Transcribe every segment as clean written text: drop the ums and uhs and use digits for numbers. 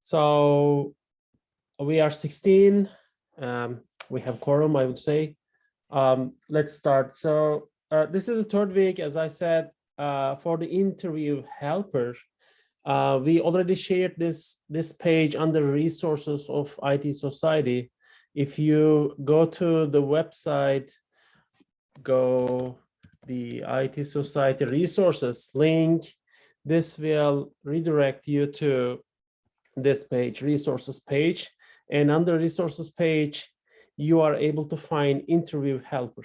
So we are 16. We have quorum, I would say. Let's start. So this is the third week, as I said, for the interview helper. We already shared this page under resources of IT Society. If you go to the website, go the IT Society resources link, this will redirect you to this page, resources page. And under resources page, you are able to find interview helper.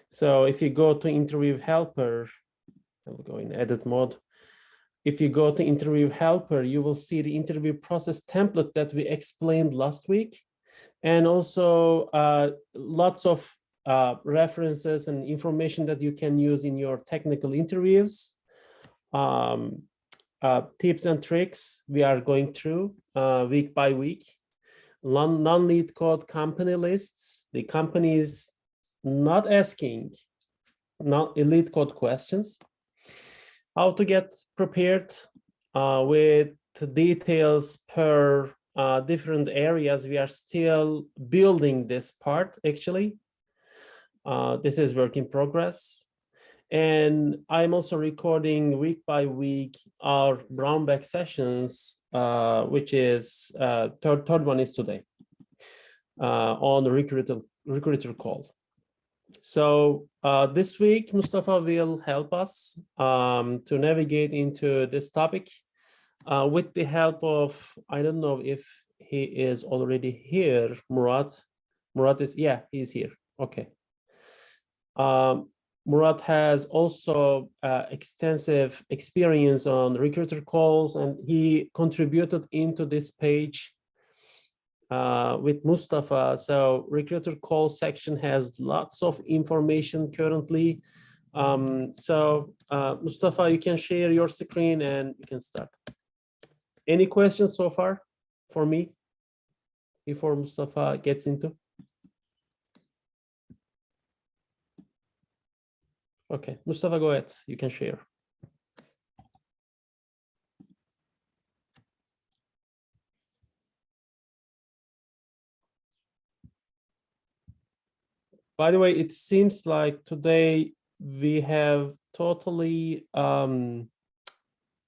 So if you go to interview helper, I'll go in edit mode. If you go to interview helper, you will see the interview process template that we explained last week. And also lots of references and information that you can use in your technical interviews. Tips and tricks we are going through week by week. Non-lead code company lists. The company is not asking elite code questions. How to get prepared with details per different areas. We are still building this part, actually. This is work in progress. And I'm also recording week by week our brown bag sessions, which is third one is today on the recruiter call. So this week, Mustafa will help us to navigate into this topic with the help of, I don't know if he is already here, Murat. Murat is, yeah, he's here. Okay. Murat has also extensive experience on recruiter calls, and he contributed into this page with Mustafa. So recruiter call section has lots of information currently. Mustafa, you can share your screen and you can start. Any questions so far for me before Mustafa gets into? Okay, Mustafa, go ahead. You can share. By the way, it seems like today we have totally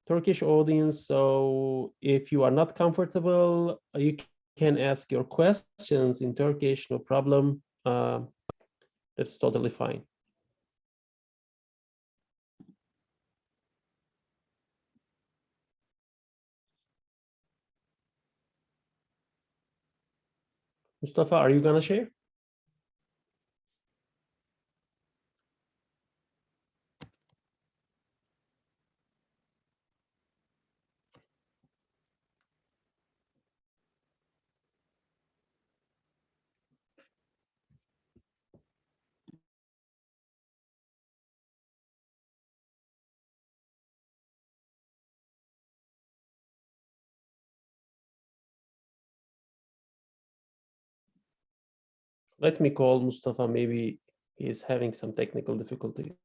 Turkish audience. So if you are not comfortable, you can ask your questions in Turkish, no problem. That's totally fine. Mustafa, are you gonna share? Let me call Mustafa, maybe he's having some technical difficulty.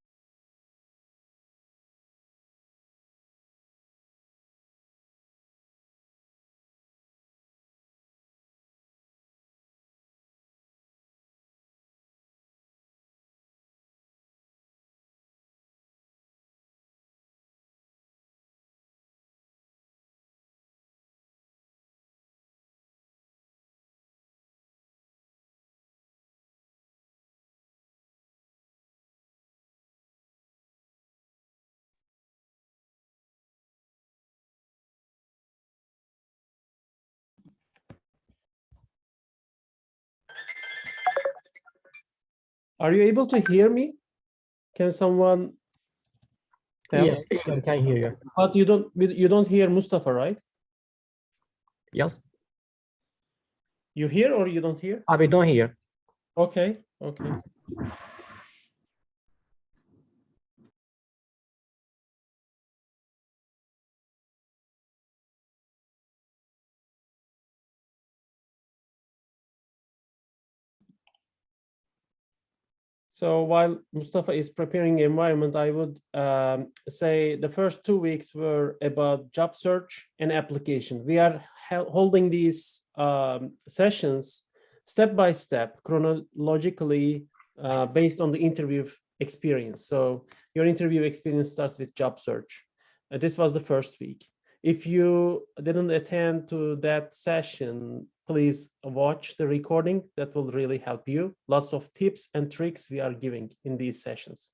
Are you able to hear me? Can someone tell? Yes, I can hear you. But you don't hear Mustafa, right? Yes. You hear or you don't hear? We don't hear. Okay, okay. So while Mustafa is preparing the environment, I would say the first 2 weeks were about job search and application. We are holding these sessions step by step, chronologically, based on the interview experience. So your interview experience starts with job search. This was the first week. If you didn't attend to that session, please watch the recording. That will really help you. Lots of tips and tricks we are giving in these sessions.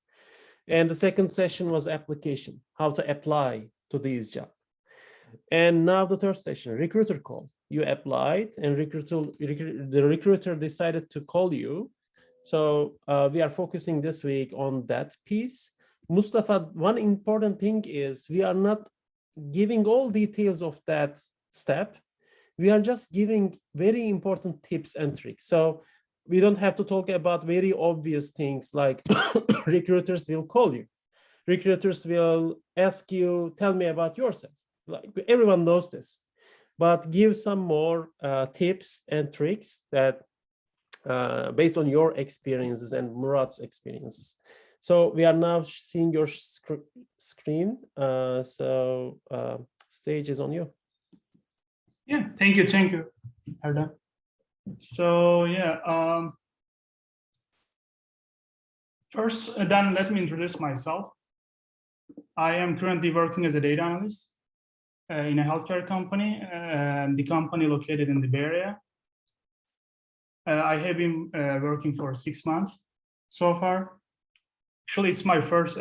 And the second session was application, how to apply to these jobs. And now the third session, recruiter call. You applied and the recruiter decided to call you. So we are focusing this week on that piece. Mustafa, one important thing is we are not giving all details of that step. We are just giving very important tips and tricks. So we don't have to talk about very obvious things like recruiters will call you. Recruiters will ask you, tell me about yourself. Like everyone knows this, but give some more tips and tricks that based on your experiences and Murat's experiences. So we are now seeing your screen. Stage is on you. Yeah, thank you, Erdem. So yeah, first, then let me introduce myself. I am currently working as a data analyst in a healthcare company, the company located in the Bay Area. I have been working for 6 months so far. Actually, it's my first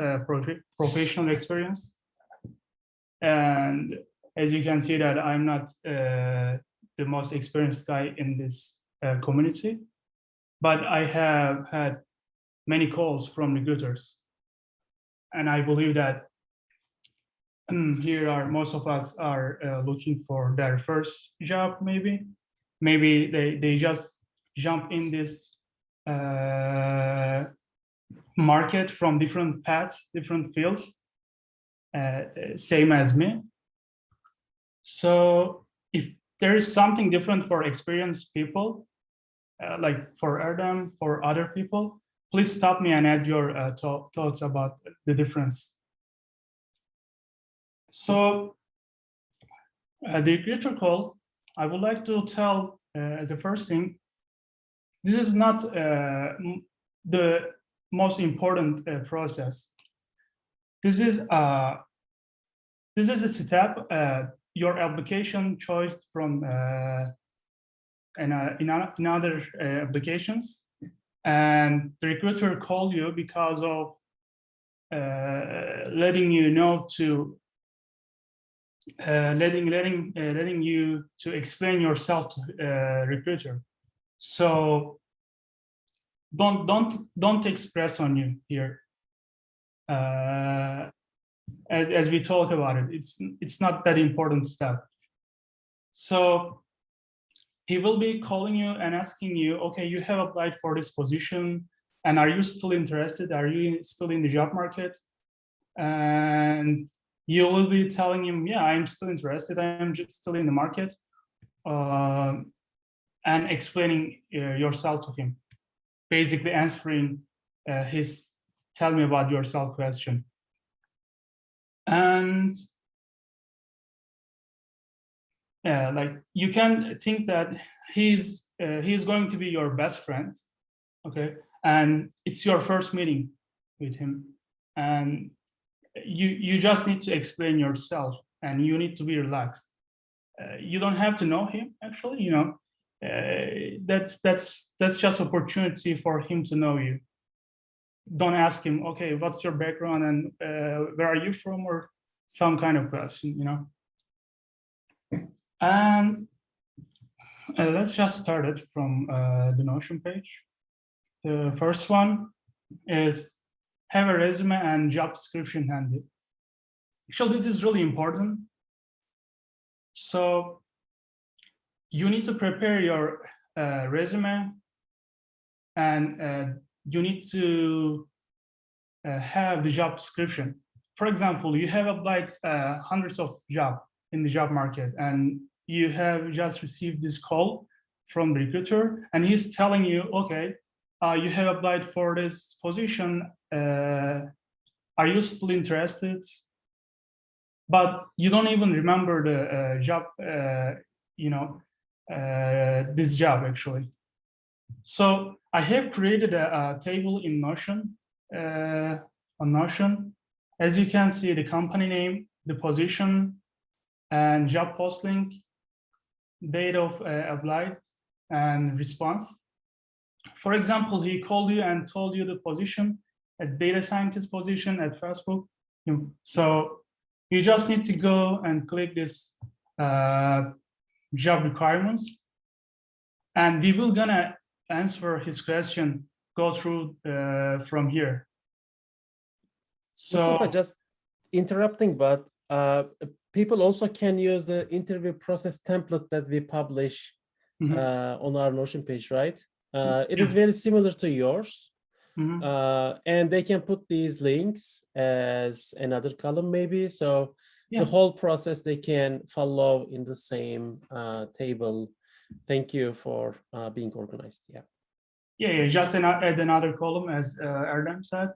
professional experience. And as you can see that I'm not the most experienced guy in this community, but I have had many calls from recruiters. And I believe that here are most of us are looking for their first job, maybe. Maybe they just jump in this market from different paths, different fields, same as me. So if there is something different for experienced people, like for Erdem, for other people, please stop me and add your thoughts about the difference. So the recruiter call, I would like to tell as the first thing, this is not the most important process. This is a step, your application choice from in other applications, and the recruiter call you because of letting you know to letting you to explain yourself to recruiter. So don't express on you here. As we talk about it, it's not that important step. So he will be calling you and asking you, okay, you have applied for this position, and are you still interested? Are you still in the job market? And you will be telling him, yeah, I'm still interested. I'm just still in the market, and explaining yourself to him, basically answering his "tell me about yourself" question. And like you can think that he's going to be your best friend, okay? And it's your first meeting with him, and you just need to explain yourself, and you need to be relaxed. You don't have to know him, actually. You know, that's just opportunity for him to know you. Don't ask him, okay, what's your background and where are you from, or some kind of question, you know. And let's just start it from the Notion page. The first one is have a resume and job description handy. Actually, this is really important. So you need to prepare your resume, and you need to have the job description. For example, you have applied hundreds of jobs in the job market, and you have just received this call from the recruiter, and he's telling you, okay, you have applied for this position. Are you still interested? But you don't even remember the job, this job actually. So I have created a table in Notion, on Notion. As you can see, the company name, the position, and job post link, date of applied, and response. For example, he called you and told you the position, a data scientist position at Facebook. So you just need to go and click this job requirements, and we will gonna answer his question, go through from here. So Mustafa, just interrupting, but people also can use the interview process template that we publish Mhm. On our Notion page, right? It is very similar to yours. Mhm. And they can put these links as another column maybe. So Yeah. the whole process they can follow in the same table. Thank you for being organized. Yeah. Yeah, just add another column as Erdem said,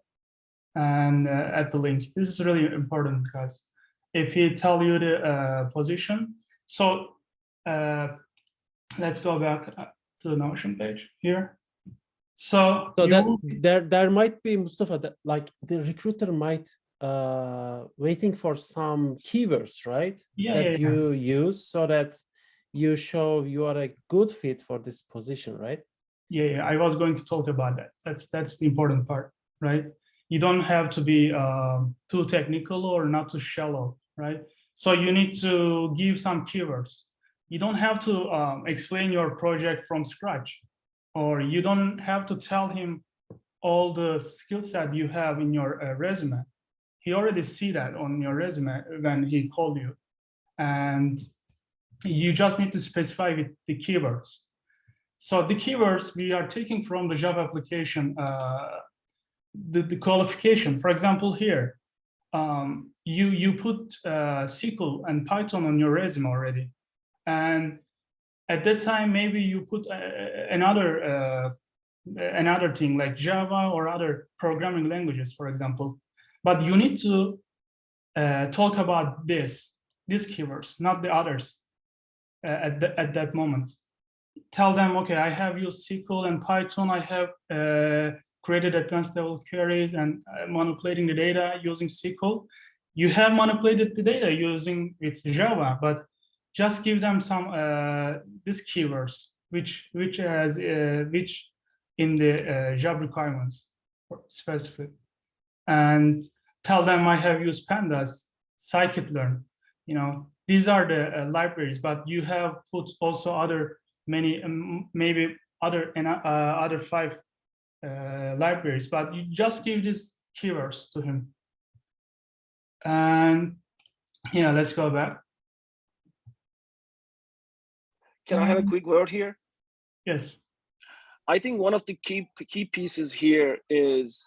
and add the link. This is really important because if he tell you the position, so let's go back to the Notion page here. So So you that will- there might be, Mustafa, that like the recruiter might waiting for some keywords, right? Yeah, That yeah. you use so that you show you are a good fit for this position, right? Yeah, I was going to talk about that. That's the important part, right? You don't have to be too technical or not too shallow, right? So you need to give some keywords. You don't have to explain your project from scratch, or you don't have to tell him all the skill set you have in your resume. He already see that on your resume when he called you, and you just need to specify with the keywords. So the keywords we are taking from the job application, the qualification. For example, here, you put SQL and Python on your resume already, and at that time maybe you put another thing like Java or other programming languages, for example. But you need to talk about these keywords, not the others at that moment. Tell them, okay, I have used SQL and Python. I have created advanced level queries and manipulating the data using SQL. You have manipulated the data using with Java, but just give them some these keywords, which in the job requirements specific, and tell them I have used pandas, scikit-learn. These are the libraries, but you have put also many maybe other 5 libraries, but you just give these keywords to him. And yeah, let's go back. Can I have a quick word here? Yes. I think one of the key pieces here is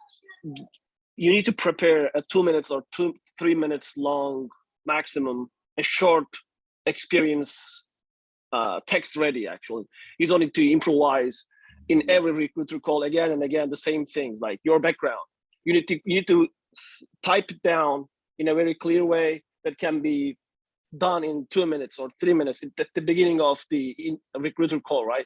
you need to prepare a 2 minutes or 3 minutes long maximum, a short experience text ready. Actually, you don't need to improvise in every recruiter call again and again the same things like your background. You need to type it down in a very clear way that can be done in 2 minutes or 3 minutes at the beginning of the recruiter call, right?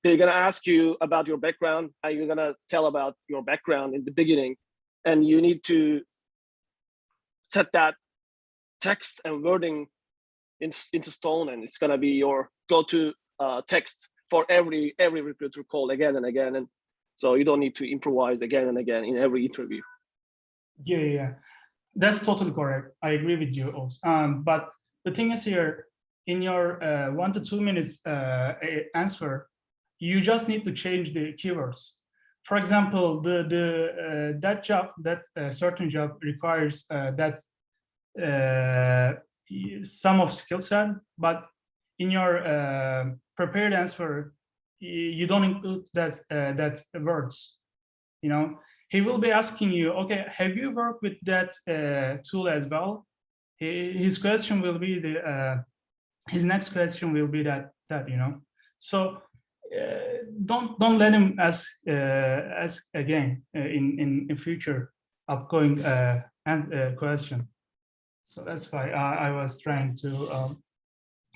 They're gonna ask you about your background, and you're gonna tell about your background in the beginning, and you need to set that text and wording into stone, and it's gonna be your go-to text for every recruiter call again and again, and so you don't need to improvise again and again in every interview. Yeah, that's totally correct. I agree with you also. But the thing is here, in your 1 to 2 minutes answer, you just need to change the keywords. For example, that certain job requires that some of skill set, but in your prepared answer, you don't include that words. He will be asking you, okay, have you worked with that tool as well? His question will be his next question will be that. So don't let him ask again in future upcoming question. So that's why I was trying to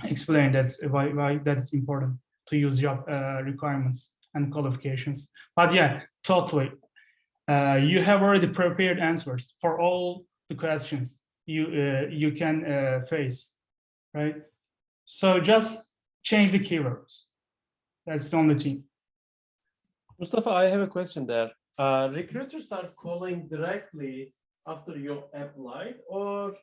explain that's why that's important to use job requirements and qualifications. But yeah, totally. You have already prepared answers for all the questions you can face, right? So just change the keywords. That's the only thing. Mustafa, I have a question there. Recruiters are calling directly after you applied, or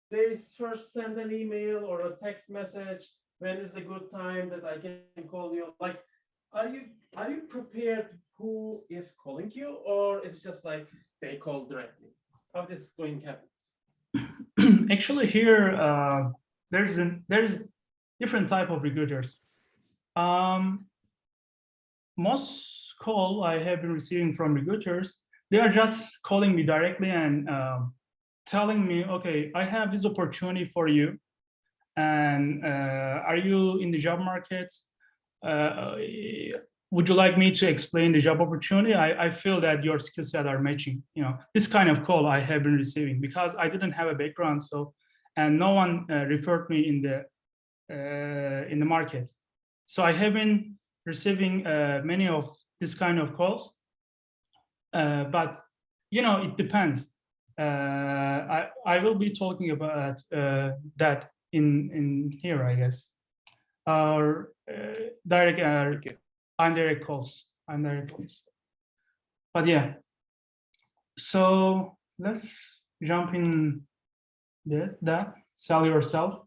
they first send an email or a text message? When is the good time that I can call you? Like, are you prepared who is calling you, or it's just like they call directly? How this is going to happen? Actually, here there's different type of recruiters. Most call I have been receiving from recruiters, they are just calling me directly and telling me, okay, I have this opportunity for you, and are you in the job market? Would you like me to explain the job opportunity? I feel that your skill set are matching. You know, this kind of call I have been receiving because I didn't have a background, so and no one referred me in the market. So I have been receiving many of this kind of calls, but you know, it depends. I will be talking about that in here, I guess, or direct indirect calls, But yeah, so let's jump in that sell yourself.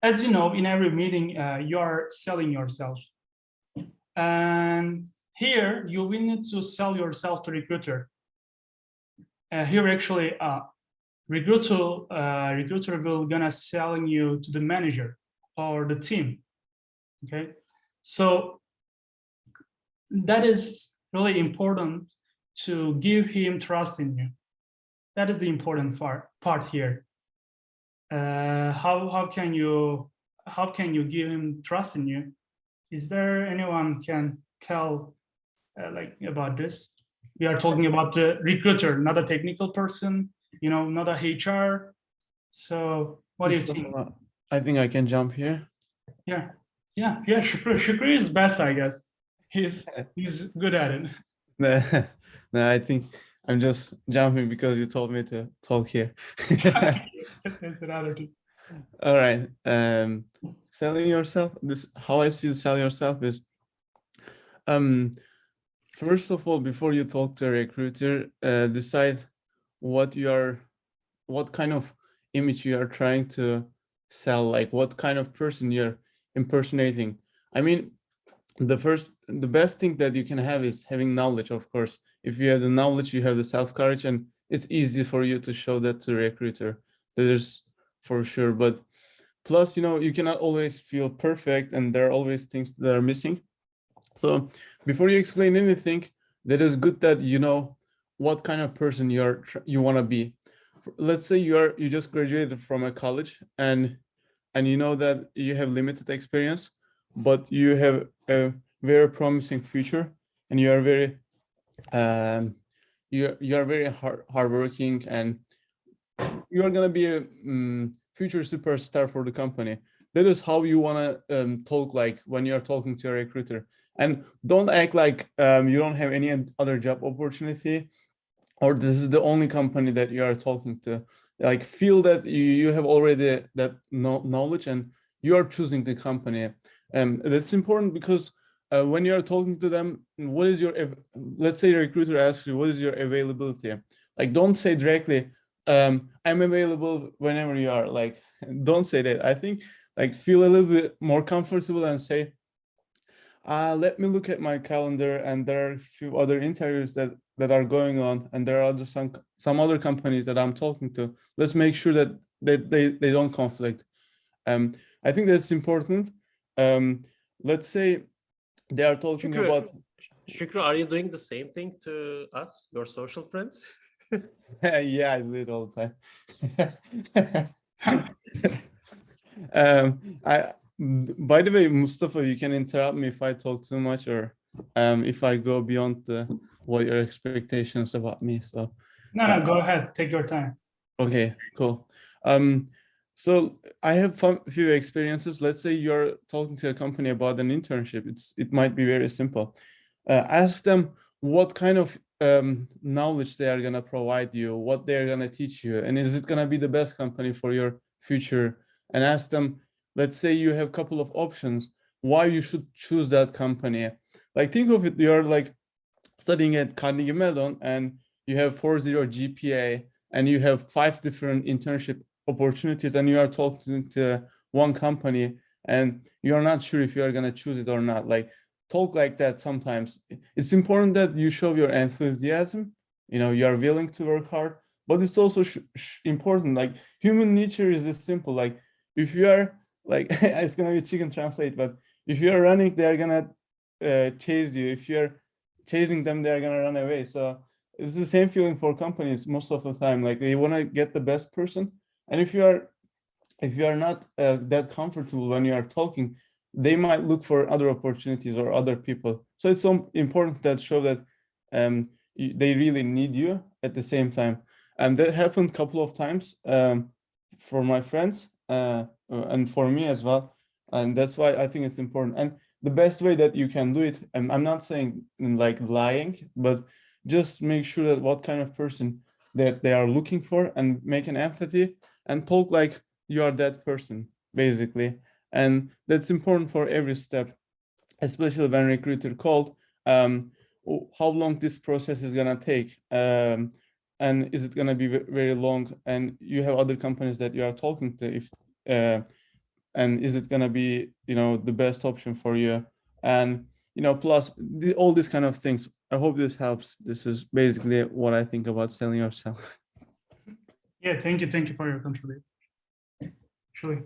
As you know, in every meeting, you are selling yourself. And here, you will need to sell yourself to recruiter. Here, actually, recruiter will gonna selling you to the manager or the team, okay? So that is really important to give him trust in you. That is the important part here. How can you give him trust in you? Is there anyone can tell like about this? We are talking about the recruiter, not a technical person, you know, not a HR. So what do you think? I think I can jump here. Yeah. Shukri is best, I guess. He's good at it. No, I think I'm just jumping because you told me to talk here. That's another thing. All right. Selling yourself. How I see sell yourself is, first of all, before you talk to a recruiter, decide what kind of image you are trying to sell, like what kind of person you're impersonating. I mean, the best thing that you can have is having knowledge, of course. If you have the knowledge, you have the self-courage, and it's easy for you to show that to a recruiter. That is for sure. But plus, you know, you cannot always feel perfect, and there are always things that are missing. So before you explain anything, that is good that you know what kind of person you want to be. Let's say you just graduated from a college, and you know that you have limited experience, but you have a very promising future, and you are very you are very hardworking, and you are gonna be a future superstar for the company. That is how you wanna talk, like when you are talking to a recruiter. And don't act like you don't have any other job opportunity, or this is the only company that you are talking to. Like, feel that you have already that knowledge and you are choosing the company. That's important because when you are talking to them, what is your, let's say the recruiter asks you, what is your availability? Like, don't say directly, I'm available whenever you are. Like, don't say that. I think, like, feel a little bit more comfortable and say, let me look at my calendar, and there are a few other interviews that are going on, and there are some other companies that I'm talking to. Let's make sure that they don't conflict. I think that's important. Let's say they are talking Shukri, about. Shukri, are you doing the same thing to us, your social friends? Yeah, I do it all the time. By the way, Mustafa, you can interrupt me if I talk too much or if I go beyond what your expectations about me. So No, go ahead. Take your time. okay, cool. So I have few experiences. Let's say you're talking to a company about an internship. It might be very simple. Ask them what kind of knowledge they are gonna provide you, what they're gonna teach you, and is it gonna be the best company for your future? And ask them, let's say you have a couple of options, why you should choose that company. Like think of it, you're like studying at Carnegie Mellon and you have 4.0 GPA and you have 5 different internship opportunities and you are talking to one company and you're not sure if you are going to choose it or not. Like talk like that sometimes. It's important that you show your enthusiasm, you know, you are willing to work hard, but it's also important. Like human nature is this simple. Like if you are like, it's going to be chicken translate, but if you're running, they're going to chase you. If you're chasing them, they're going to run away. So it's the same feeling for companies most of the time. Like they want to get the best person. And if you are not that comfortable when you are talking, they might look for other opportunities or other people. So it's so important that show that they really need you at the same time. And that happened a couple of times for my friends and for me as well. And that's why I think it's important. And the best way that you can do it, and I'm not saying like lying, but just make sure that what kind of person that they are looking for and make an empathy and talk like you are that person, basically. And that's important for every step, especially when recruiter called, how long this process is gonna take. And is it gonna be very long? And you have other companies that you are talking to, if and is it gonna be, you know, the best option for you? And, you know, plus all these kind of things. I hope this helps. This is basically what I think about selling yourself. Yeah, thank you for your contribution. Actually,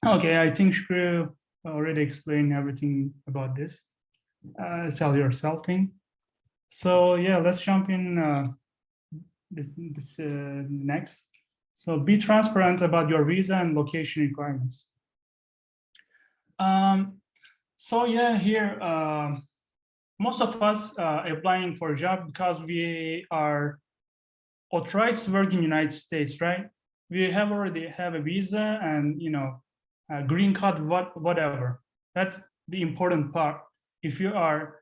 okay, I think Shkru already explained everything about this sell yourself thing. So yeah, let's jump in this next. So be transparent about your visa and location requirements. So yeah, here most of us applying for a job because we are authorized to work in United States, right? We already have a visa and, you know, a green card, whatever. That's the important part. If you are,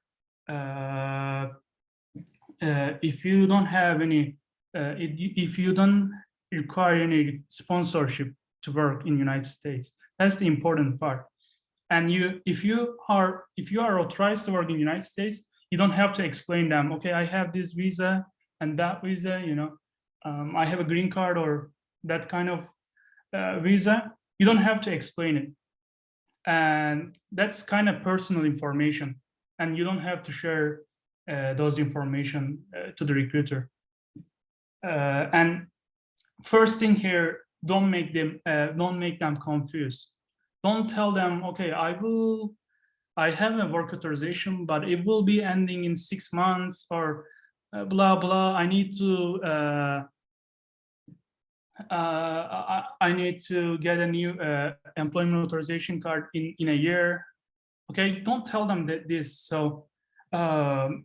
if you don't have any, if you don't require any sponsorship to work in United States, that's the important part. And if you are authorized to work in the United States, you don't have to explain them. Okay, I have this visa and that visa. You know, I have a green card or that kind of visa. You don't have to explain it, and that's kind of personal information, and you don't have to share those information to the recruiter. And first thing here, don't make them confused. Don't tell them, okay, I have a work authorization, but it will be ending in 6 months or blah, blah. I need to get a new employment authorization card in a year. Okay, don't tell them this. So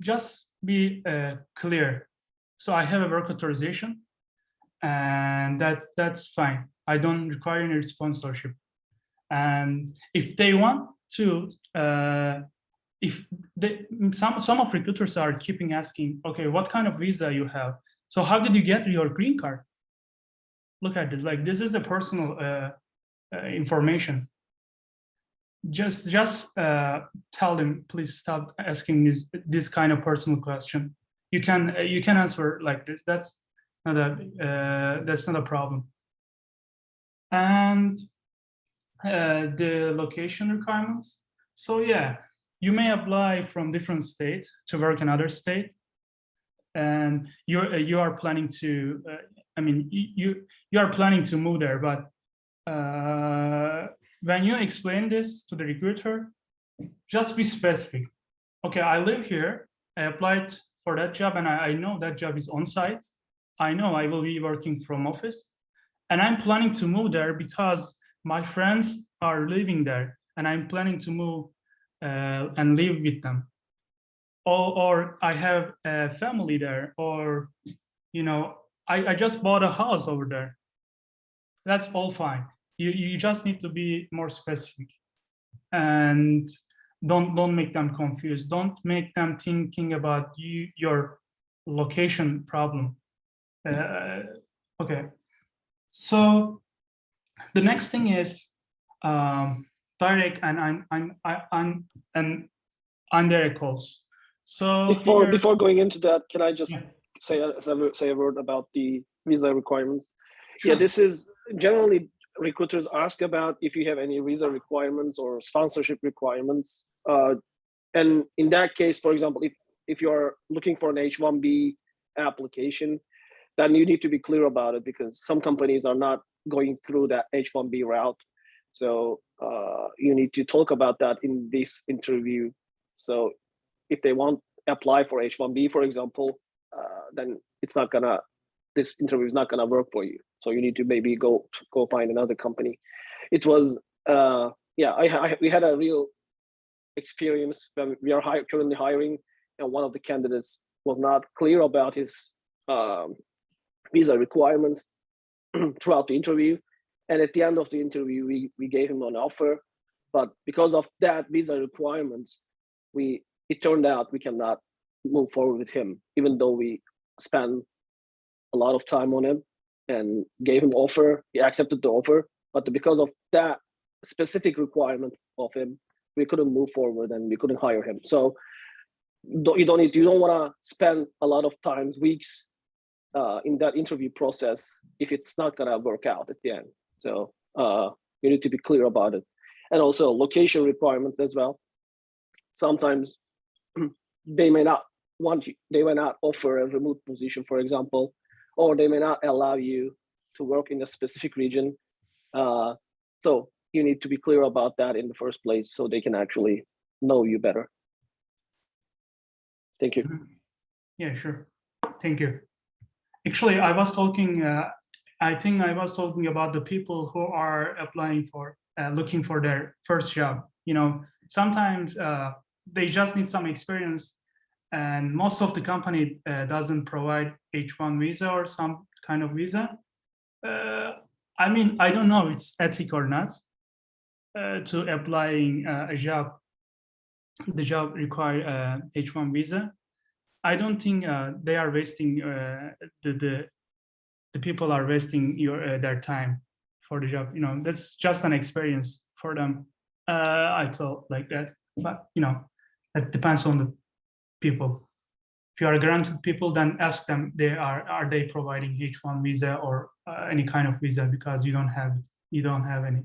just be clear. So I have a work authorization and that's fine. I don't require any sponsorship. And if they want to, some of recruiters are keeping asking, okay, what kind of visa you have? So how did you get your green card? Look at this, like this is a personal information. Just tell them, please stop asking this kind of personal question. You can answer like this. That's not a problem. And the location requirements. So yeah, you may apply from different states to work in other state, and you are planning to. I mean, you are planning to move there, but when you explain this to the recruiter, just be specific. Okay, I live here. I applied for that job, and I know that job is on site. I know I will be working from office, and I'm planning to move there because my friends are living there and I'm planning to move and live with them. Or I have a family there, or, you know, I just bought a house over there. That's all fine. You just need to be more specific, and don't make them confused. Don't make them thinking about your location problem. Okay. So the next thing is direct and indirect calls. So Before going into that, can I just Yeah. say a word about the visa requirements? Sure. Yeah, this is generally recruiters ask about if you have any visa requirements or sponsorship requirements. And in that case, for example, if you're looking for an H-1B application, then you need to be clear about it, because some companies are not going through that H-1B route. So you need to talk about that in this interview. So if they want to apply for H-1B, for example, then this interview is not gonna work for you. So you need to maybe go find another company. It was, we had a real experience when we are currently hiring, and one of the candidates was not clear about his visa requirements throughout the interview. And at the end of the interview, we gave him an offer, but because of that visa requirements, it turned out we cannot move forward with him, even though we spent a lot of time on him and gave him offer. He accepted the offer, but because of that specific requirement of him, we couldn't move forward and we couldn't hire him. So you don't want to spend a lot of times, weeks in that interview process if it's not gonna work out at the end. So you need to be clear about it. And also location requirements as well. Sometimes they may not offer a remote position, for example, or they may not allow you to work in a specific region. So you need to be clear about that in the first place so they can actually know you better. Thank you. Yeah, sure. Thank you. Actually, I was talking, I think I was talking about the people who are applying for, looking for their first job. You know, sometimes they just need some experience, and most of the company doesn't provide H-1 visa or some kind of visa. I mean, I don't know if it's ethical or not to applying a job. The job require H-1 visa. I don't think they are wasting the people are wasting their time for the job. You know, that's just an experience for them. I thought like that, but you know, it depends on the people. If you are granted people, then ask them are they providing H-1 visa or any kind of visa, because you don't have it. You don't have any.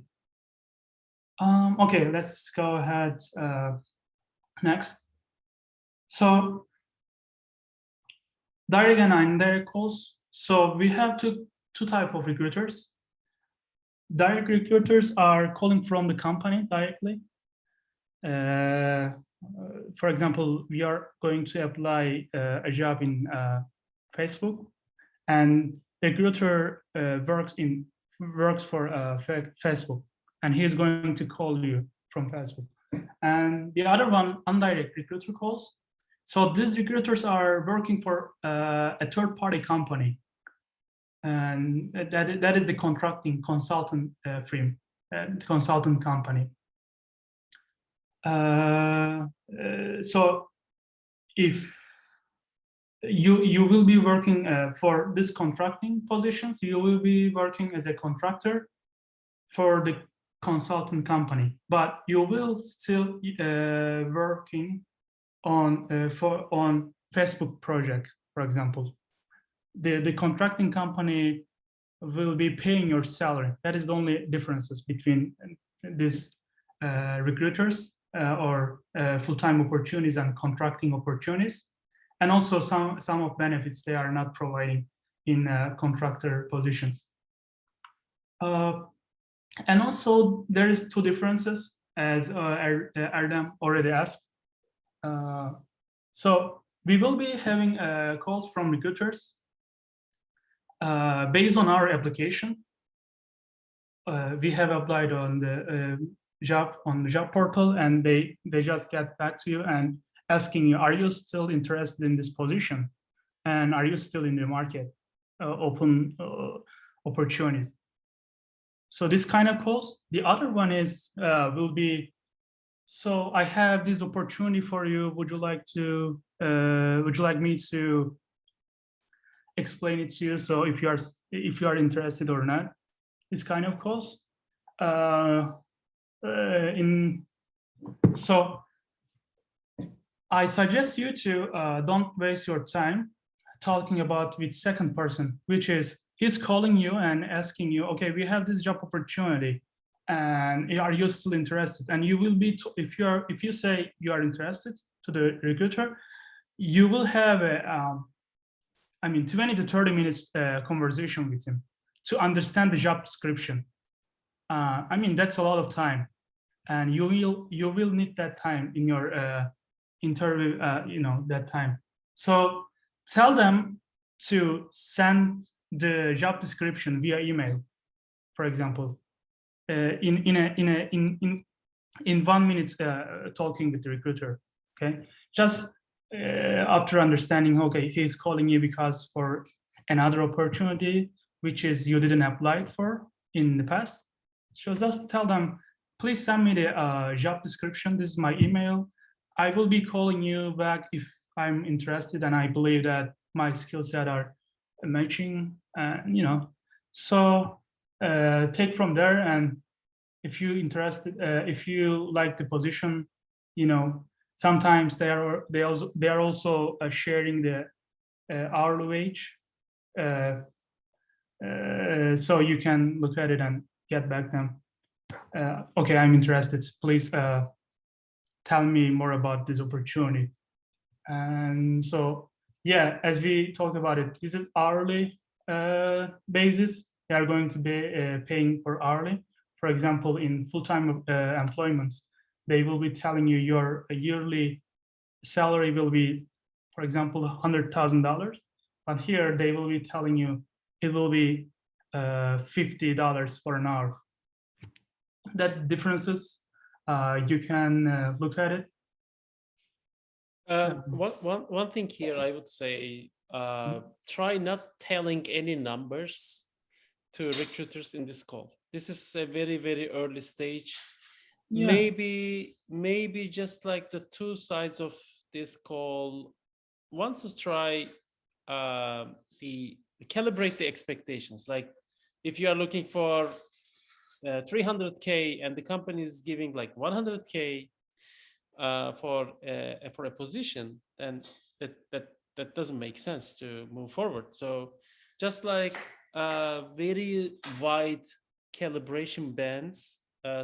Okay, let's go ahead next. So direct and indirect calls. So we have two type of recruiters. Direct recruiters are calling from the company directly. For example, we are going to apply a job in Facebook, and the recruiter works for Facebook, and he's going to call you from Facebook. And the other one, indirect recruiter calls. So these recruiters are working for a third-party company, and that is the contracting consultant firm, consultant company. So if you will be working for this contracting positions, you will be working as a contractor for the consultant company, but you will still working on Facebook projects, for example. The contracting company will be paying your salary. That is the only differences between these recruiters or full-time opportunities and contracting opportunities, and also some of benefits they are not providing in contractor positions. And also there is two differences, as Erdem already asked. So we will be having calls from recruiters based on our application. we have applied on the job portal, and they just get back to you and asking you, are you still interested in this position, and are you still in the market, open opportunities. So this kind of calls. The other one is will be, so I have this opportunity for you. Would you like me to explain it to you? So if you are interested or not, this kind of calls. So I suggest you to don't waste your time talking about with second person, which is he's calling you and asking you, okay, we have this job opportunity, and are you still interested? And you will be, if you say you are interested to the recruiter, you will have a 20 to 30 minutes conversation with him to understand the job description. That's a lot of time, and you will need that time in your interview, that time. So tell them to send the job description via email, for example, in 1 minute talking with the recruiter. Okay, just after understanding, okay, he's calling you because for another opportunity which is you didn't apply for in the past. So just tell them, please send me the job description. This is my email. I will be calling you back if I'm interested and I believe that my skill set are matching, So take from there, and if you're interested, if you like the position, sometimes they are also sharing the hourly wage, so you can look at it and get back them. Okay, I'm interested. Please tell me more about this opportunity. And so, yeah, as we talk about it, this is hourly basis. They are going to be paying for hourly. For example, in full-time employments, they will be telling you your yearly salary will be, for example, $100,000. But here they will be telling you it will be $50 for an hour. That's differences. You can look at it. One thing here, I would say, try not telling any numbers to recruiters in this call. This is a very, very early stage. Yeah. Maybe just like the two sides of this call wants to try calibrate the expectations. Like if you are looking for 300K and the company is giving like 100K for a position, then that doesn't make sense to move forward. So just like very wide calibration bands,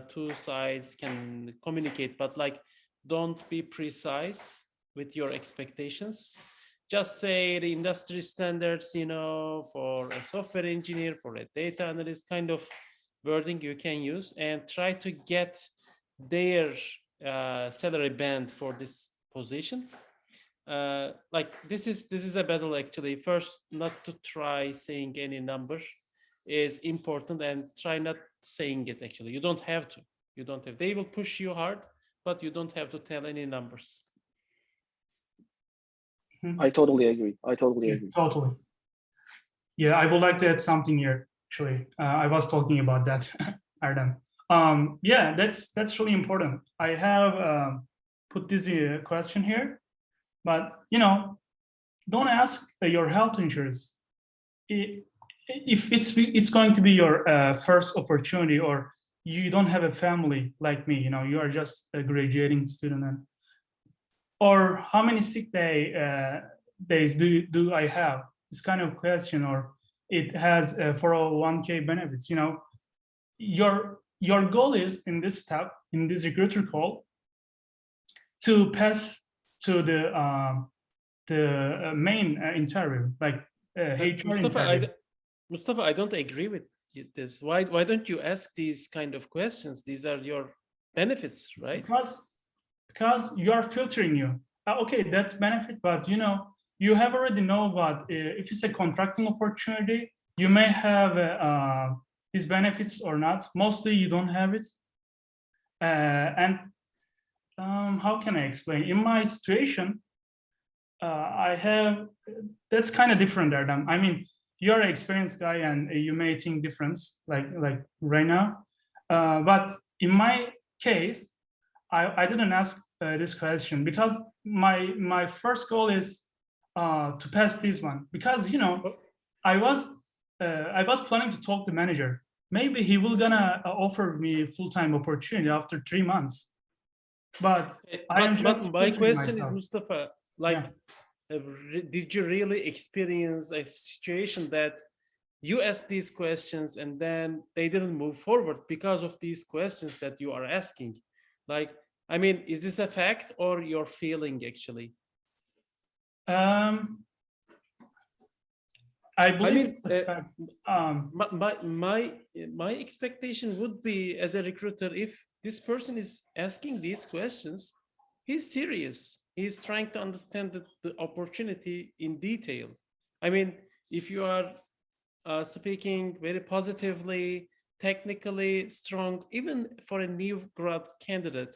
two sides can communicate, but like don't be precise with your expectations. Just say the industry standards, for a software engineer, for a data analyst, kind of wording you can use, and try to get their salary band for this position. Like this is a battle actually. First, not to try saying any number is important, and try not saying it actually. You don't have to. They will push you hard, but you don't have to tell any numbers. I totally agree. Totally. Yeah, I would like to add something here. Actually, I was talking about that, Erdem. Yeah, that's really important. I have put this question here, but don't ask your health insurance if it's going to be your first opportunity, or you don't have a family like me. You are just a graduating student, or how many sick days do I have? This kind of question, or it has 401k benefits. Your goal is in this step, in this recruiter call, to pass to the main interview, like HR interview. Mustafa, I don't agree with this. Why don't you ask these kind of questions? These are your benefits, right? Because you are filtering you. Okay, that's benefit, but you have already know about if it's a contracting opportunity, you may have his benefits or not. Mostly you don't have it. And how can I explain? In my situation, I have, that's kind of different, Erdem. I mean, you're an experienced guy and you may think difference like right now. But in my case, I didn't ask this question because my first goal is to pass this one, because you know I was planning to talk to manager. Maybe he will gonna offer me full-time opportunity after 3 months. But I am just But my filtering question is, myself. Mustafa, like, Yeah. did you really experience a situation that you asked these questions and then they didn't move forward because of these questions that you are asking? Like, I mean, is this a fact or your feeling actually? I believe mean, it's a fact. My expectation would be, as a recruiter, if this person is asking these questions, he's serious. He's trying to understand the opportunity in detail. I mean, if you are speaking very positively, technically strong, even for a new grad candidate,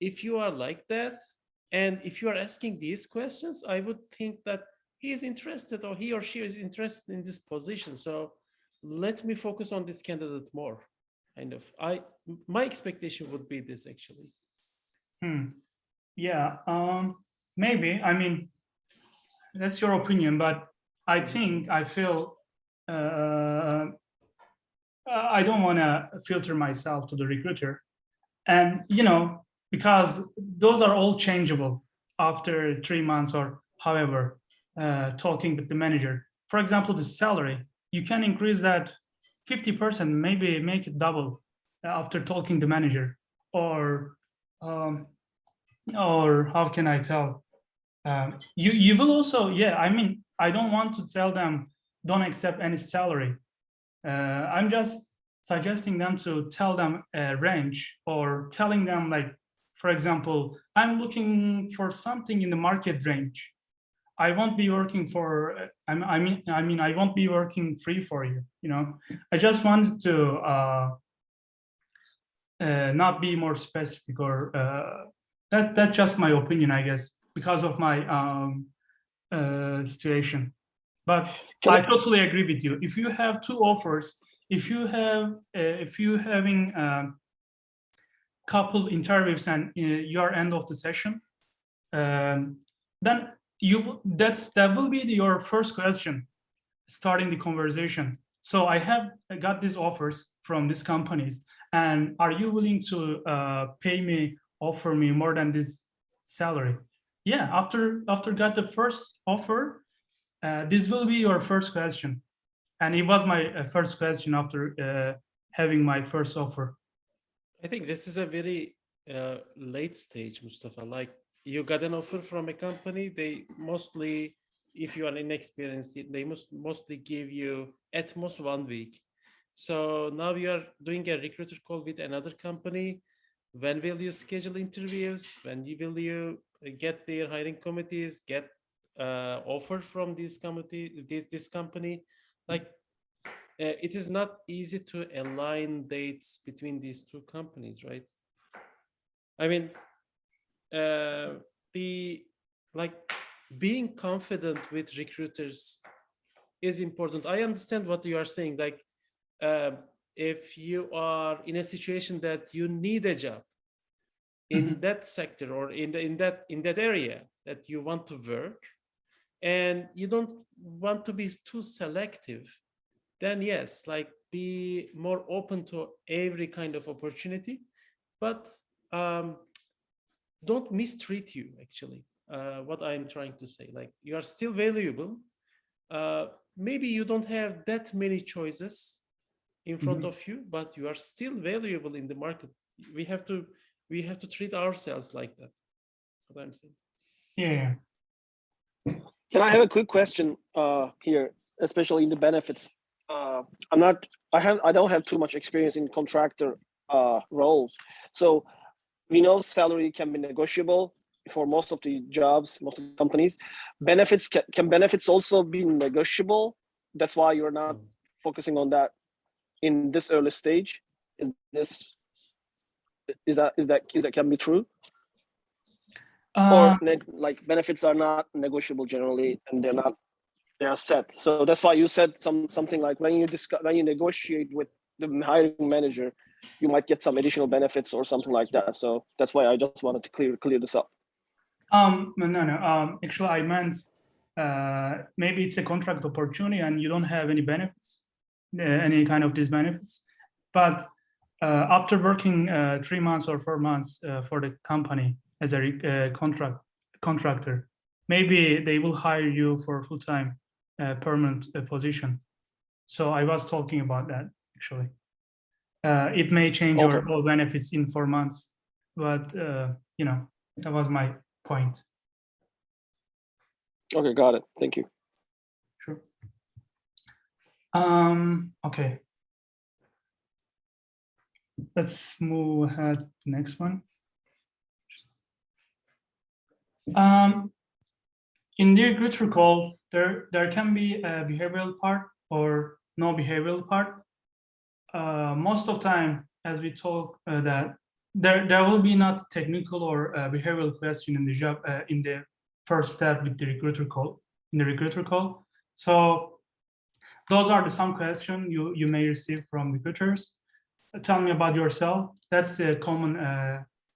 if you are like that, and if you are asking these questions, I would think that he is interested, or he or she is interested in this position. So let me focus on this candidate more. Kind of, my expectation would be this actually. Yeah, maybe. I mean, that's your opinion, but I feel I don't want to filter myself to the recruiter, and you know, because those are all changeable after 3 months or however. Talking with the manager, for example, the salary, you can increase that 50%, maybe make it double after talking to the manager, or how can I tell? You will also, yeah. I mean, I don't want to tell them don't accept any salary. I'm just suggesting them to tell them a range, or telling them, like, for example, I'm looking for something in the market range. I won't be working for. I mean, I won't be working free for you. You know, I just wanted to not be more specific, or that's just my opinion, I guess, because of my situation. But I totally agree with you. If you have 2 offers, if you having couple interviews and your end of the session, then that will be your first question, starting the conversation. So I have got these offers from these companies, and are you willing to offer me more than this salary? Yeah, after got the first offer, this will be your first question. And it was my first question after having my first offer. I think this is a very late stage, Mustafa. Like, you got an offer from a company, they mostly, if you are inexperienced, they mostly give you at most 1 week. So now you are doing a recruiter call with another company. When will you schedule interviews? When will you get their hiring committees, get offer from this company? Like, it is not easy to align dates between these 2 companies, right? I mean, being confident with recruiters is important. I understand what you are saying. Like, if you are in a situation that you need a job in that sector, or in that area that you want to work, and you don't want to be too selective, then yes, like, be more open to every kind of opportunity, but don't mistreat you, actually. What I'm trying to say, like, you are still valuable. Maybe you don't have that many choices in front of you, but you are still valuable in the market. We have to treat ourselves like that. What I'm saying. Yeah. Can I have a quick question here, especially in the benefits? I don't have too much experience in contractor roles, so we know salary can be negotiable for most of the jobs, most of the companies. Benefits can benefits also be negotiable? That's why you're not focusing on that. in this early stage. Is that can be true? Or like benefits are not negotiable generally, and they are set. So that's why you said something like when you negotiate with the hiring manager, you might get some additional benefits or something like that. So that's why I just wanted to clear this up. No. Actually, I meant maybe it's a contract opportunity and you don't have any benefits, any kind of these benefits. But after working 3 months or 4 months for the company as a contractor, maybe they will hire you for full-time permanent position. So I was talking about that actually. It may change your Okay. all benefits in 4 months, but you know, that was my point. Okay, got it. Thank you. Sure. Okay. Let's move ahead to the next one. In the recruiter call, there can be a behavioral part or no behavioral part. Most of time, as we talk, that there will be not technical or behavioral question in the job in the first step with the recruiter call. In the recruiter call, so those are some questions you may receive from recruiters. Tell me about yourself. That's a common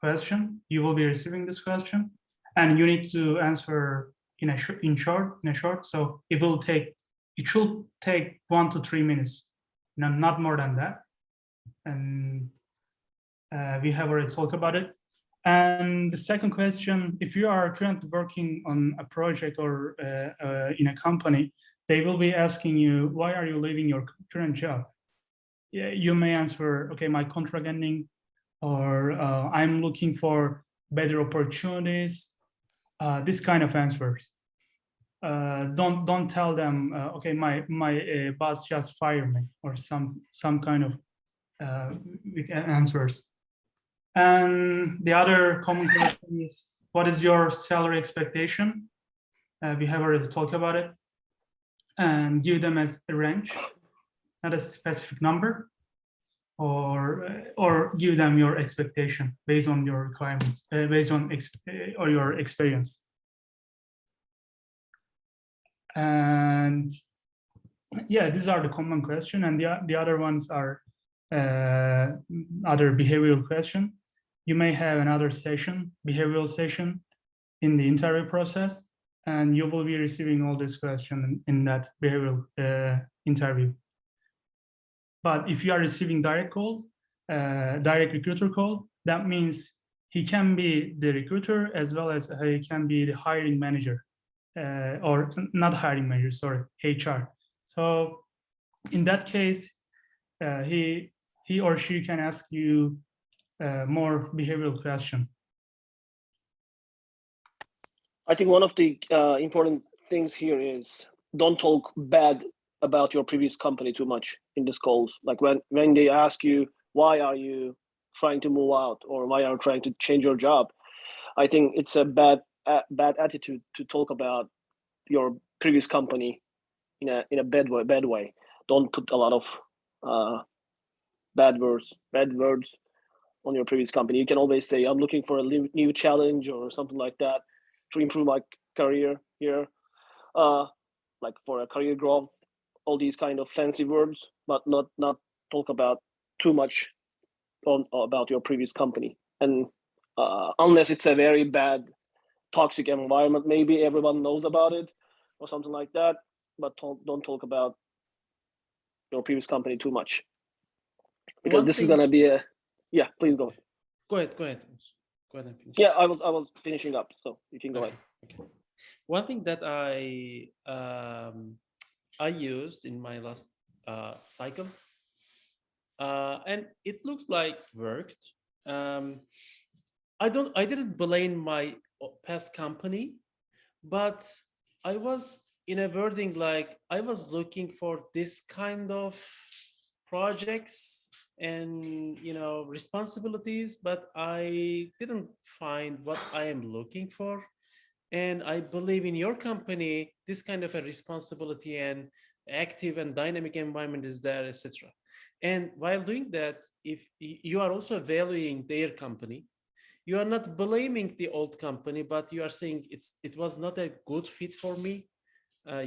question. You will be receiving this question, and you need to answer in short. So it should take 1 to 3 minutes, not more than that. And we have already talked about it. And the second question: if you are currently working on a project or in a company, they will be asking you, why are you leaving your current job? Yeah, you may answer, okay, my contract ending, or I'm looking for better opportunities. This kind of answers. Don't tell them, okay, my boss just fired me, or some kind of answers. And the other common question is, what is your salary expectation? We have already talked about it. And give them as a range, not a specific number, or give them your expectation based on your requirements, based on or your experience. And yeah, these are the common question, and the other ones are other behavioral question. You may have another session, behavioral session, in the interview process, and you will be receiving all this question in that behavioral interview. But if you are receiving direct recruiter call, that means he can be the recruiter as well as he can be the hiring manager, or not hiring manager, sorry, HR. So in that case, he or she can ask you more behavioral question. I think one of the important things here is don't talk bad about your previous company too much in these calls. Like when they ask you, why are you trying to move out, or why are you trying to change your job? I think it's a bad attitude to talk about your previous company in a bad way. Don't put a lot of bad words on your previous company. You can always say, I'm looking for a new challenge or something like that to improve my career here, like for a career growth, all these kind of fancy words, but not talk about too much about your previous company. And unless it's a very bad toxic environment, maybe everyone knows about it or something like that, but don't talk about your previous company too much, because One this is thing- gonna be a please go ahead. Go ahead and finish. Yeah, I was finishing up, so you can go ahead. Okay. One thing that I used in my last cycle, and it looks like worked. I didn't blame my past company, but I was in a wording like I was looking for this kind of projects and responsibilities, but I didn't find what I am looking for. And I believe in your company, this kind of a responsibility and active and dynamic environment is there, etc. And while doing that, if you are also valuing their company, you are not blaming the old company, but you are saying it was not a good fit for me.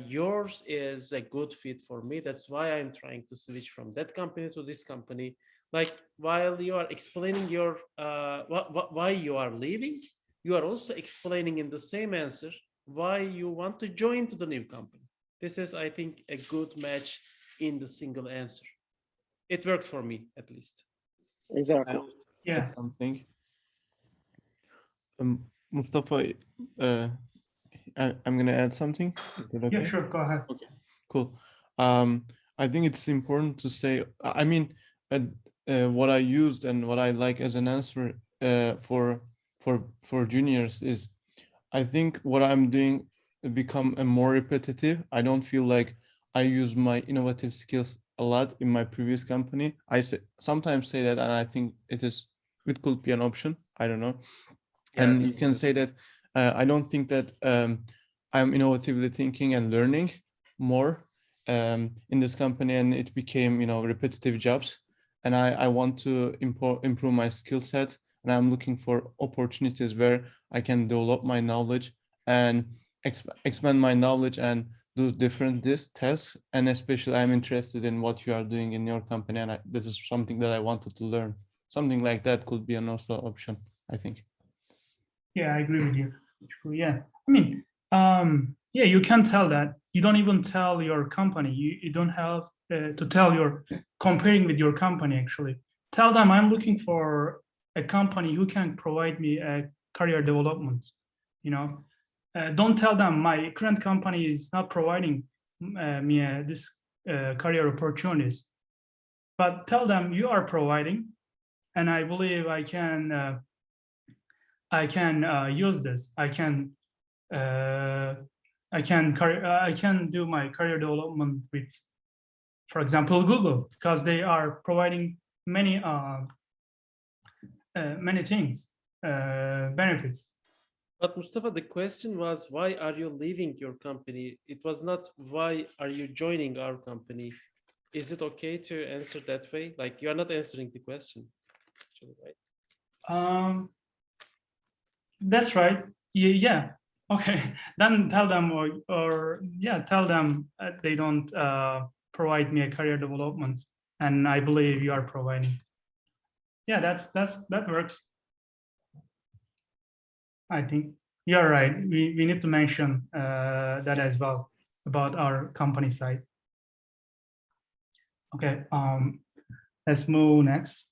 Yours is a good fit for me. That's why I'm trying to switch from that company to this company. Like while you are explaining your why you are leaving, you are also explaining in the same answer why you want to join to the new company. This is, I think, a good match in the single answer. It worked for me, at least. Exactly. Yeah. Add something. Mustafa, I'm gonna add something. Is that Yeah, okay? sure. Go ahead. Cool. I think it's important to say, I mean, what I used and what I like as an answer for juniors is, I think what I'm doing become a more repetitive. I don't feel like I use my innovative skills a lot in my previous company. Sometimes say that, and I think it could be an option. I don't know. And you can say that I don't think that I'm innovatively thinking and learning more in this company, and it became, repetitive jobs. And I want to improve my skill set, and I'm looking for opportunities where I can develop my knowledge and expand my knowledge and do different tasks. And especially, I'm interested in what you are doing in your company, and this is something that I wanted to learn. Something like that could be an also option, I think. Yeah, I agree with you. True, yeah, I mean, yeah, you can tell that. You don't even tell your company. You don't have to tell your comparing with your company. Actually, tell them I'm looking for a company who can provide me a career development. Don't tell them my current company is not providing me this career opportunities, but tell them you are providing, and I believe I can use this. I can do my career development with, for example, Google, because they are providing many things, benefits. But Mustafa, the question was, why are you leaving your company? It was not, why are you joining our company? Is it okay to answer that way? Like, you are not answering the question, actually, right? That's right. Yeah. Okay. Then tell them, or yeah, tell them they don't provide me a career development, and I believe you are providing. Yeah, that works. I think you're right. We need to mention that as well about our company side. Okay. Let's move next.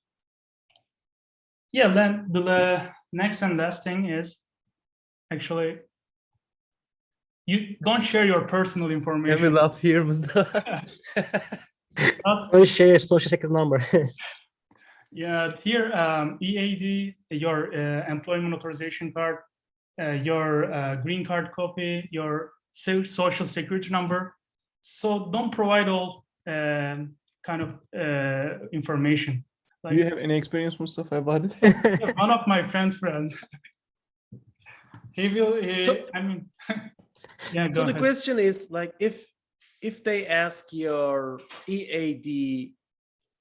Yeah. Then the next and last thing is actually, you don't share your personal information. Can we laugh here? Not- Don't share social security number. Yeah, here, EAD, your employment authorization card, your green card copy, your social security number. So don't provide all kind of information. Do you have any experience, Mustafa, about it? One of my friends, he will, So- I mean, yeah, go So the ahead. question is, like, if they ask your EAD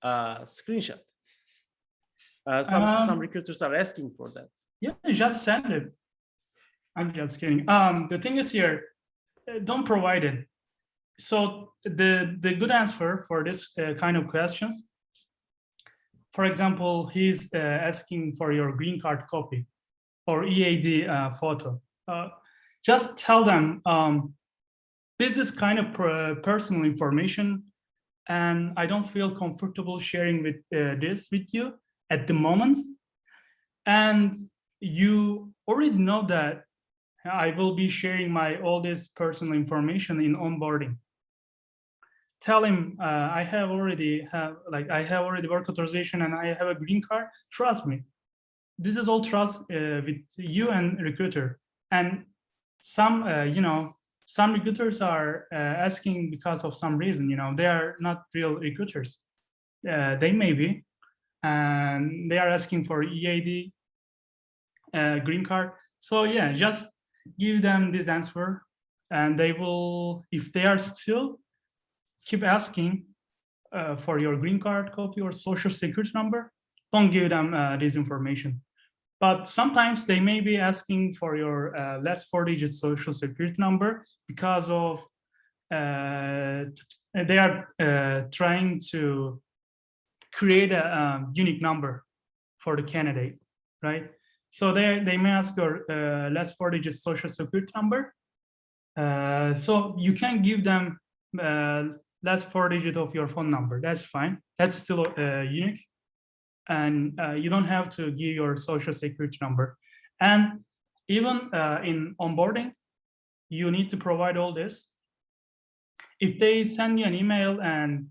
screenshot, some recruiters are asking for that. Yeah, just send it. I'm just kidding. The thing is here, don't provide it. So the good answer for this kind of questions, for example, he's asking for your green card copy or EAD photo. Just tell them this is kind of personal information, and I don't feel comfortable sharing with this with you at the moment. And you already know that I will be sharing all this personal information in onboarding. Tell him I have already work authorization and I have a green card. Trust me. This is all trust with you and recruiter. And some some recruiters are asking because of some reason. They are not real recruiters. They may be, and they are asking for EAD green card. So yeah, just give them this answer, and they will, if they are still keep asking for your green card copy or social security number, don't give them this information. But sometimes they may be asking for your last 4-digit social security number because of they are trying to create a unique number for the candidate, right? So they may ask your last 4-digit social security number. So you can give them last 4-digit of your phone number. That's fine. That's still unique. And you don't have to give your social security number. And even in onboarding, you need to provide all this. If they send you an email and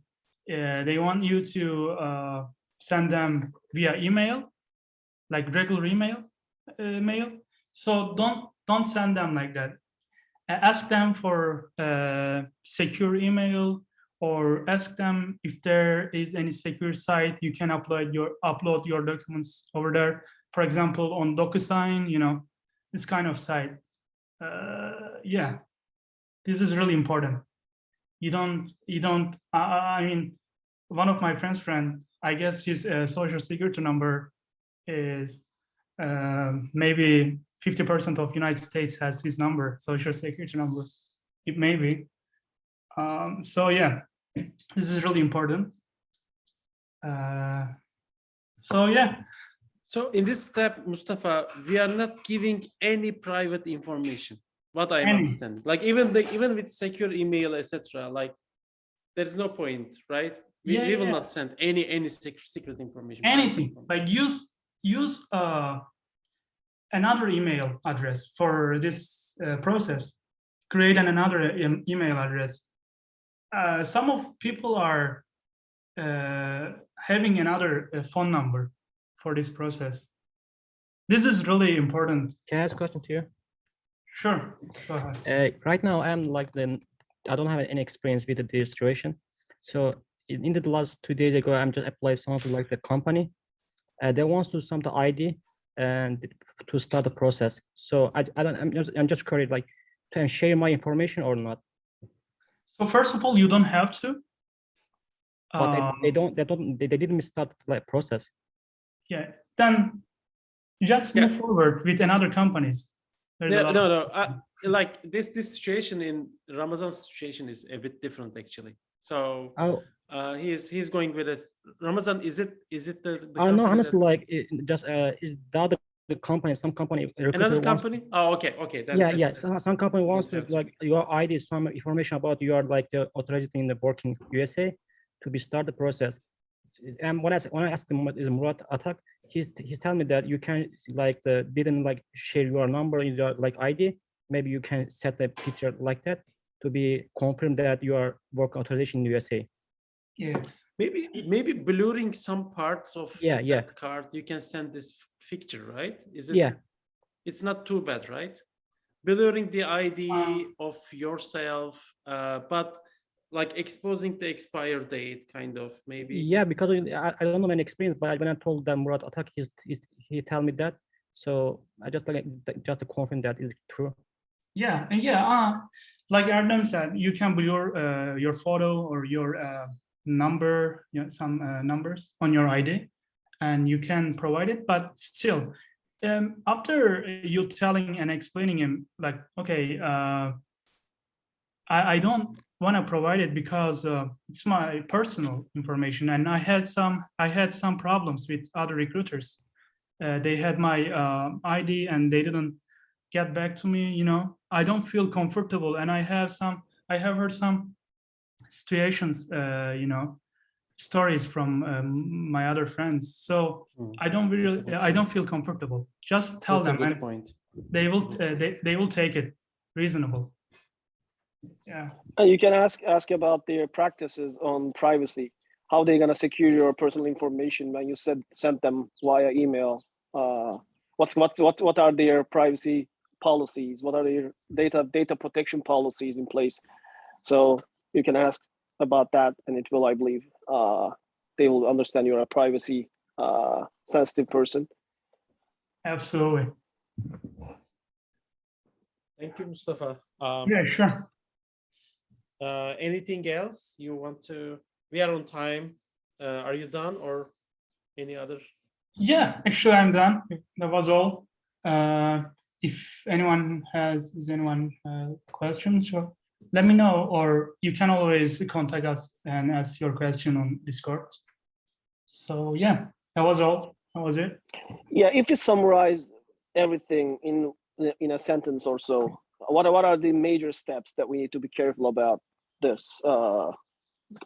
they want you to send them via email, like regular email, so don't send them like that. Ask them for secure email, or ask them if there is any secure site you can upload your documents over there. For example, on DocuSign, you know, this kind of site. Yeah, this is really important. You don't. I mean, one of my friends' I guess his social security number is maybe 50% of United States has his number, social security number. It may be. So yeah, this is really important. So yeah. So in this step, Mustafa, we are not giving any private information. What I Any. understand, like even with secure email, etc. Like there's no point, right? We will not send any secret information. private Anything. information. Like use another email address for this process. Create another email address. Some of people are having another phone number for this process. This is really important. Can I ask a question to you? Sure, go ahead. Right now, I'm like I don't have any experience with the situation. So in the last 2 days ago, I'm just applied something like the company. They want to do some ID and to start the process. So I'm just curious, like, can I share my information or not? So first of all, you don't have to. But they didn't start like process. Yeah, then just move forward with another companies. There's a lot of- No. Like this situation in Ramazan's situation is a bit different actually. So Oh, he's going with us. Ramazan, is it the no, company honestly, that- like just is the other company, some company recruiter another wants- company? Oh, okay. Then Yeah, that's- some company wants to have to. like your ID, some information about you are like the authorized in the working USA to be start the process. And when I asked him what is Murat Atak, he's telling me that you can like didn't like share your number in your like ID. Maybe you can set a picture like that to be confirmed that you are work authorization in USA. Yeah. Maybe blurring some parts of Yeah. that card, you can send this picture, right? Is it? Yeah. It's not too bad, right? Blurring the ID of yourself, but like exposing the expire date, kind of maybe. Yeah, because I don't know any experience, but when I told them Murat Atak, he tell me that. So I just like just to confirm that is true. Yeah, and like Erdem said, you can blur your photo or your number, you know, some numbers on your ID, and you can provide it. But still, after you telling and explaining him, like, okay, I don't want to provide it because it's my personal information, and I had some problems with other recruiters. They had my ID and they didn't get back to me. You know, I don't feel comfortable, and I have heard some situations, you know, stories from my other friends. So I don't feel comfortable. Just tell That's a them, good and point. they will take it reasonable. Yeah. And you can ask about their practices on privacy. How they're gonna secure your personal information when you send them via email. What are their privacy policies? What are their data protection policies in place? So you can ask about that, and it will, I believe, they will understand you're a privacy sensitive person. Absolutely. Thank you, Mustafa. Yeah, sure. Anything else you want to? We are on time. Are you done or any other? Yeah, actually, I'm done. That was all. If anyone has questions, sure, let me know, or you can always contact us and ask your question on Discord. So yeah, that was all. That was it. Yeah, if you summarize everything in a sentence or so, what are the major steps that we need to be careful about this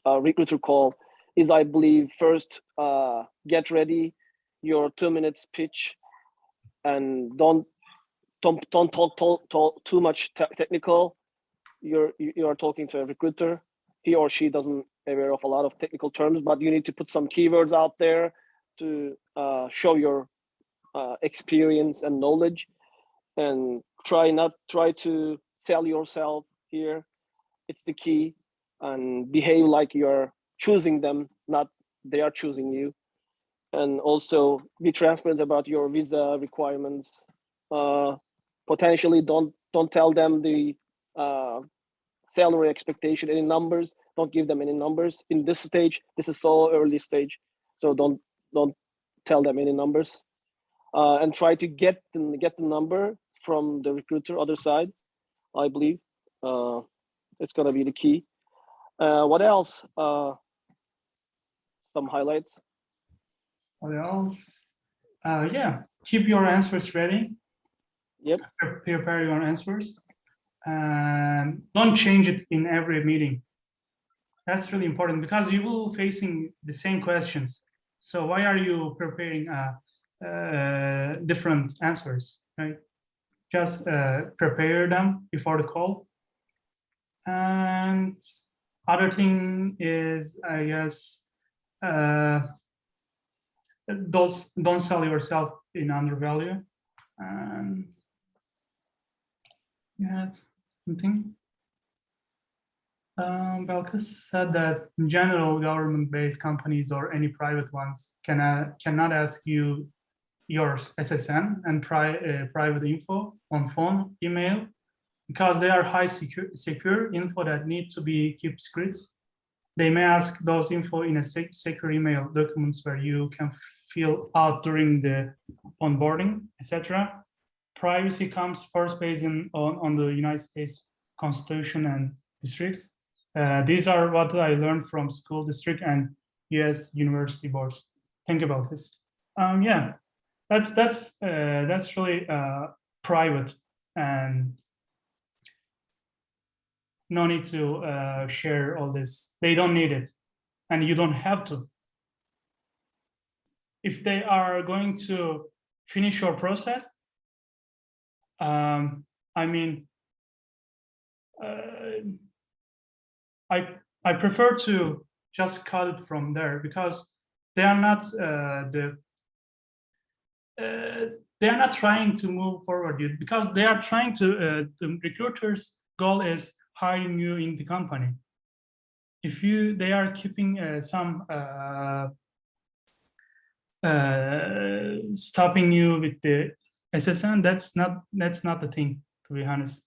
recruiter call? Is, I believe, first get ready your 2 minutes pitch, and don't talk too much technical. You are talking to a recruiter. He or she doesn't aware of a lot of technical terms, but you need to put some keywords out there to show your experience and knowledge, and try to sell yourself here. It's the key. And behave like you're choosing them, not they are choosing you. And also be transparent about your visa requirements. Potentially don't tell them the salary expectation, any numbers. Don't give them any numbers in this stage. This is so early stage, so don't tell them any numbers. And try to get the number from the recruiter other side. I believe it's gonna be the key. What else? Some highlights. What else? Yeah, keep your answers ready. Yep. Prepare your answers, and don't change it in every meeting. That's really important because you will facing the same questions. So why are you preparing different answers, right? Just prepare them before the call. And other thing is, I guess, don't sell yourself in undervalue. And yeah, it's something. Belkis said that in general, government-based companies or any private ones cannot ask you your SSN and private info on phone, email, because they are high secure info that need to be kept secrets. They may ask those info in a secure email documents where you can fill out during the onboarding, etc. Privacy comes first based on the United States Constitution and districts. These are what I learned from school district and US university boards. Think about this. Yeah, that's really private, and no need to share all this. They don't need it, and you don't have to. If they are going to finish your process, I mean, I prefer to just cut it from there, because they are not they are not trying to move forward yet, because they are trying to the recruiter's goal is hiring you in the company. If they are keeping some stopping you with the SSN, that's not the thing, to be honest.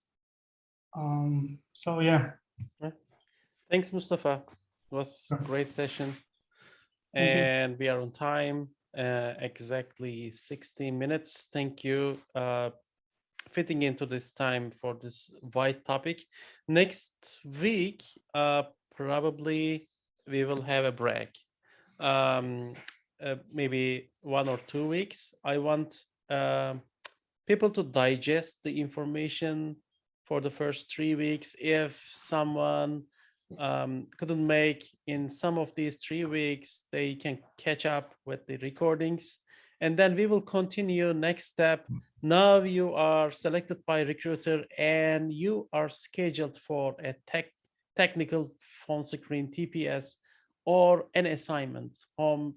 So yeah. Thanks, Mustafa. It was a great session. And we are on time, exactly 60 minutes. Thank you. Fitting into this time for this wide topic. Next week, probably we will have a break. Maybe 1 or 2 weeks. I want people to digest the information for the first 3 weeks. If someone couldn't make in some of these 3 weeks, they can catch up with the recordings, and then we will continue next step. Now you are selected by recruiter and you are scheduled for a technical phone screen, TPS, or an assignment,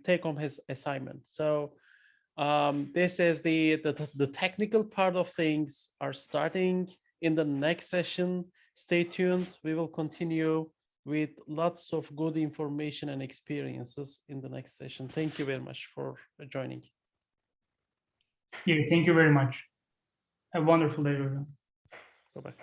take home his assignment. So this is the technical part of things are starting in the next session. Stay tuned. We will continue with lots of good information and experiences in the next session. Thank you very much for joining. Yeah, thank you very much. Have a wonderful day, everyone. Bye-bye.